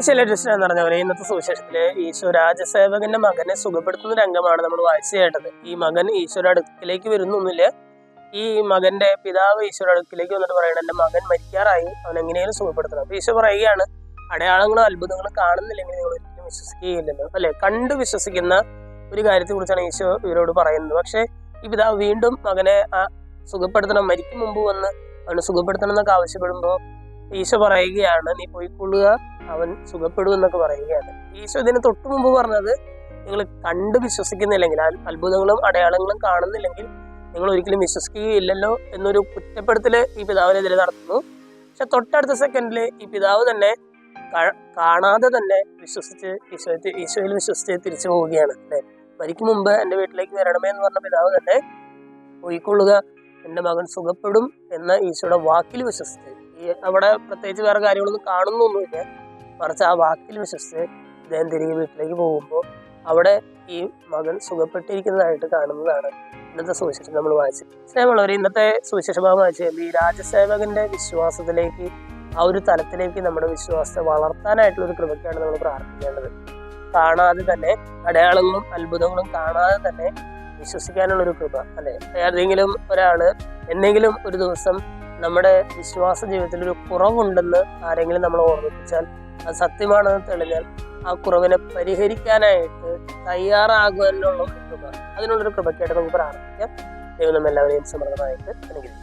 ശൈലജ എന്ന് പറഞ്ഞ പോലെ ഇന്നത്തെ സുവിശേഷത്തില് ഈശോ രാജസേവകന്റെ മകനെ സുഖപ്പെടുത്തുന്ന രംഗമാണ് നമ്മൾ വായിച്ചു കേട്ടത്. ഈ മകൻ ഈശോയുടെ അടുക്കിലേക്ക് വരുന്നൊന്നുമില്ല. ഈ മകന്റെ പിതാവ് ഈശോയുടെ അടുക്കിലേക്ക് വന്നിട്ട് പറയണം, എന്റെ മകൻ മരിക്കാറായി, അവൻ എങ്ങനെയും സുഖപ്പെടുത്തണം. അപ്പൊ ഈശോ പറയുകയാണ്, അടയാളങ്ങളും അത്ഭുതങ്ങളും കാണുന്നില്ലെങ്കിൽ നിങ്ങൾ ഒരിക്കലും വിശ്വസിക്കുകയില്ലല്ലോ, അല്ലെ? കണ്ടു വിശ്വസിക്കുന്ന ഒരു കാര്യത്തെ കുറിച്ചാണ് ഈശോ ഇവരോട് പറയുന്നത്. പക്ഷെ ഈ പിതാവ് വീണ്ടും മകനെ സുഖപ്പെടുത്തണം, മരിക്കും മുമ്പ് വന്ന് അവന് സുഖപ്പെടുത്തണം എന്നൊക്കെ ആവശ്യപ്പെടുമ്പോൾ ഈശോ പറയുകയാണ്, നീ പോയിക്കൊള്ളുക, അവൻ സുഖപ്പെടും എന്നൊക്കെ പറയുകയാണ്. ഈശോ ഇതിന് തൊട്ടു മുമ്പ് പറഞ്ഞത്, നിങ്ങൾ കണ്ടു വിശ്വസിക്കുന്നില്ലെങ്കിൽ, അത്ഭുതങ്ങളും അടയാളങ്ങളും കാണുന്നില്ലെങ്കിൽ നിങ്ങൾ ഒരിക്കലും വിശ്വസിക്കുകയില്ലല്ലോ എന്നൊരു കുറ്റപ്പെടുത്തല് ഈ പിതാവിനെതിരെ നടത്തുന്നു. പക്ഷെ തൊട്ടടുത്ത സെക്കൻഡില് ഈ പിതാവ് തന്നെ കാണാതെ തന്നെ വിശ്വസിച്ച് ഈശോയിൽ വിശ്വസിച്ച് തിരിച്ചു പോവുകയാണ്. അല്ലെ? മരിക്കും മുമ്പ് എൻ്റെ വീട്ടിലേക്ക് വരണമേ എന്ന് പറഞ്ഞ പിതാവ് തന്നെ പോയിക്കൊള്ളുക, എൻ്റെ മകൻ സുഖപ്പെടും എന്ന ഈശോയുടെ വാക്കിൽ വിശ്വസിച്ച്, അവിടെ പ്രത്യേകിച്ച് വേറെ കാര്യങ്ങളൊന്നും കാണുന്നൊന്നുമില്ല, മറിച്ച് ആ വാക്കിൽ വിശ്വസിച്ച് അദ്ദേഹം തിരികെ വീട്ടിലേക്ക് പോകുമ്പോൾ അവിടെ ഈ മകൻ സുഖപ്പെട്ടിരിക്കുന്നതായിട്ട് കാണുന്നതാണ് ഇന്നത്തെ സുവിശേഷം നമ്മൾ വായിച്ചത്. സ്നേഹമുള്ളവർ, ഇന്നത്തെ സുവിശേഷ ഭാഗം വായിച്ചത് ഈ രാജസേവകന്റെ വിശ്വാസത്തിലേക്ക്, ആ ഒരു തലത്തിലേക്ക് നമ്മുടെ വിശ്വാസത്തെ വളർത്താനായിട്ടുള്ള ഒരു കൃപയ്ക്കാണ് നമ്മൾ പ്രാർത്ഥിക്കേണ്ടത്. കാണാതെ തന്നെ, അടയാളങ്ങളും അത്ഭുതങ്ങളും കാണാതെ തന്നെ വിശ്വസിക്കാനുള്ള ഒരു കൃപ, അല്ലെ? ഏതെങ്കിലും ഒരാള് എന്തെങ്കിലും ഒരു ദിവസം നമ്മുടെ വിശ്വാസ ജീവിതത്തിൽ ഒരു കുറവുണ്ടെന്ന് ആരെങ്കിലും നമ്മൾ ഓർമ്മിപ്പിച്ചാൽ, അത് സത്യമാണെന്ന് തെളിഞ്ഞാൽ ആ കുറവിനെ പരിഹരിക്കാനായിട്ട് തയ്യാറാകുവാനുള്ള ഒരു കൃപ, അതിനുള്ളൊരു കൃപയ്ക്കായിട്ട് നമുക്ക് പ്രാർത്ഥിക്കാം. ദൈവം നമ്മെല്ലാവരെയും സമൃദ്ധമായിട്ട് അനുഗ്രഹിക്കും.